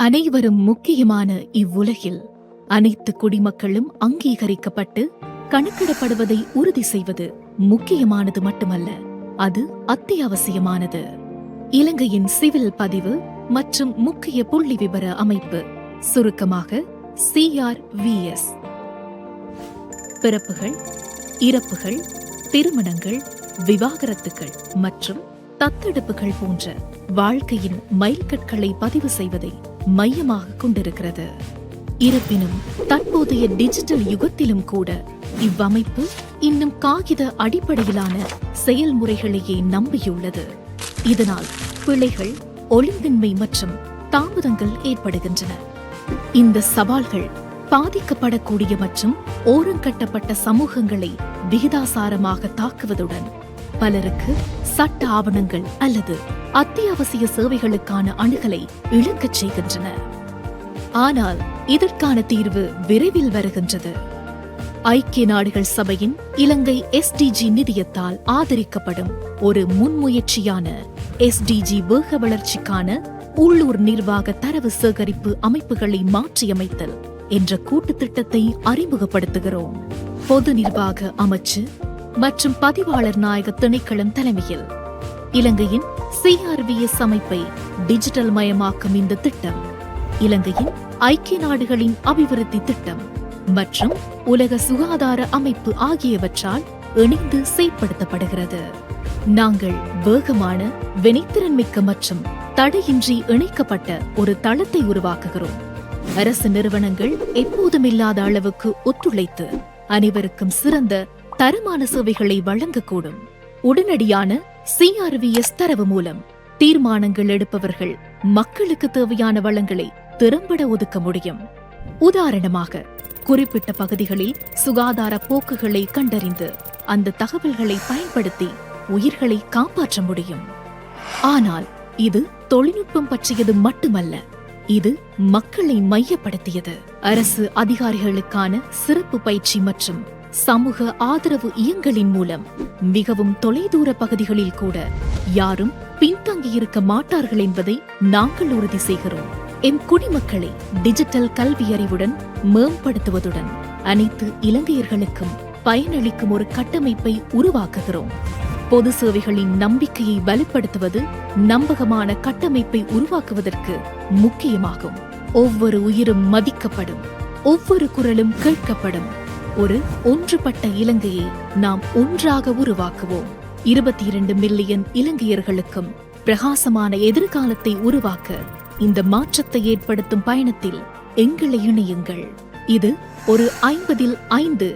அனைவரும் முக்கியமான இவ்வுலகில் அனைத்து குடிமக்களும் அங்கீகரிக்கப்பட்டு கணக்கிடப்படுவதை உறுதி செய்வது முக்கியமானது மட்டுமல்ல, அது அத்தியாவசியமானது. இலங்கையின் சிவில் பதிவு மற்றும் முக்கிய புள்ளி விவர அமைப்பு, சுருக்கமாக CRVS. பிறப்புகள், இறப்புகள், திருமணங்கள், விவாகரத்துகள் மற்றும் தத்தெடுப்புகள் போன்ற வாழ்க்கையின் மைல்கற்களை பதிவு செய்வதை மையமாக கொண்டிருக்கிறது. இருப்பினும் தற்போதைய டிஜிட்டல் யுகத்திலும் கூட இவ்வமைப்பு இன்னும் காகித அடிப்படையிலான செயல்முறைகளையே நம்பியுள்ளது. இதனால் பிழைகள், ஒழுங்கின்மை மற்றும் தாமதங்கள் ஏற்படுகின்றன. இந்த சவால்கள் பாதிக்கப்படக்கூடிய மற்றும் ஓரங்கட்டப்பட்ட சமூகங்களை விகிதாசாரமாக தாக்குவதுடன் பலருக்கு சட்ட ஆவணங்கள் அல்லது அத்தியாவசிய சேவைகளுக்கான அணுகலை இழக்கச் செய்கின்றன. ஆனால் இதற்கான தீர்வு விரைவில் வருகின்றது. ஐக்கிய நாடுகள் சபையின் இலங்கை SDG நிதியத்தால் ஆதரிக்கப்படும் ஒரு முன்முயற்சியான SDG வேக வளர்ச்சிக்கான உள்ளூர் நிர்வாக தரவு சேகரிப்பு அமைப்புகளை மாற்றியமைத்தல் என்ற கூட்டு திட்டத்தை அறிமுகப்படுத்துகிறோம். பொது நிர்வாக அமைச்சு மற்றும் பதிவாளர் நாயக திணைக்களம் தலைமையில் இலங்கையின் CRVS அமைப்பை டிஜிட்டல் மயமாக்கும் இந்த திட்டம் இலங்கையின் ஐக்கிய நாடுகளின் அபிவிருத்தி திட்டம் மற்றும் உலக சுகாதார அமைப்பு ஆகியவற்றால் இணைந்து செயற்படுத்தப்படுகிறது. நாங்கள் வேகமான, வினைத்திறன்மிக்க மற்றும் தடையின்றி இணைக்கப்பட்ட ஒரு தளத்தை உருவாக்குகிறோம். அரசு நிறுவனங்கள் எப்போதுமில்லாத அளவுக்கு ஒத்துழைத்து அனைவருக்கும் சிறந்த தரமான சேவைகளை வழங்கக்கூடும். உடனடியான CRVS தரவு மூலம் தீர்மானங்கள் எடுப்பவர்கள் மக்களுக்கு தேவையான வளங்களை திறம்பட ஒதுக்க முடியும். உதாரணமாக, குறிப்பிட்ட பகுதிகளில் சுகாதார போக்குகளை கண்டறிந்து அந்த தகவல்களை பயன்படுத்தி உயிர்களை காப்பாற்ற முடியும். ஆனால் இது தொழில்நுட்பம் பற்றியது மட்டுமல்ல, இது மக்களை மையப்படுத்தியது. அரசு அதிகாரிகளுக்கான சிறப்பு பயிற்சி மற்றும் சமூக ஆதரவு இயங்கலின் மூலம் மிகவும் தொலைதூர பகுதிகளில் கூட யாரும் பின்தங்கியிருக்க மாட்டார்கள் என்பதை நாங்கள் உறுதி செய்கிறோம். எம் குடிமக்களை டிஜிட்டல் கல்வி அறிவுடன் மேம்படுத்துவதுடன் அனைத்து இலங்கையர்களுக்கும் பயனளிக்கும் ஒரு கட்டமைப்பை உருவாக்குகிறோம். பொது சேவைகளின் நம்பிக்கையை வலுப்படுத்துவது நம்பகமான கட்டமைப்பை உருவாக்குவதற்கு முக்கியமாகும். ஒவ்வொரு உயிரும் மதிக்கப்படும், ஒவ்வொரு குரலும் கேட்கப்படும் ஒரு ஒன்றுபட்ட இலங்கையை நாம் ஒன்றாக உருவாக்குவோம். 22 மில்லியன் இலங்கையர்களுக்கும் பிரகாசமான எதிர்காலத்தை உருவாக்க இந்த மாற்றத்தை ஏற்படுத்தும் பயணத்தில் எங்களை இணையுங்கள். இது ஒரு 50/5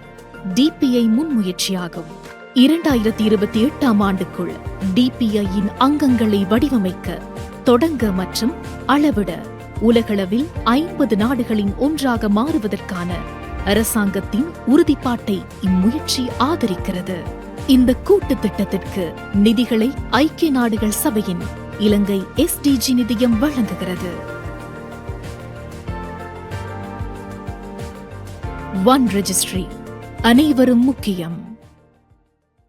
DPI முன்முயற்சியாகும். 2028ஆம் ஆண்டுக்குள் DPI-யின் அங்கங்களை வடிவமைக்க, தொடங்க மற்றும் அளவிட உலகளவில் 50 நாடுகளின் ஒன்றாக மாறுவதற்கான அரசாங்கத்தின் உறுதிப்பாட்டை இம்முயற்சி ஆதரிக்கிறது. இந்த கூட்டு திட்டத்திற்கு நிதிகளை ஐக்கிய நாடுகள் சபையின் இலங்கை SDG நிதியம் வழங்குகிறது. ஒன் ரெஜிஸ்ட்ரி, அனைவரும் முக்கியம்.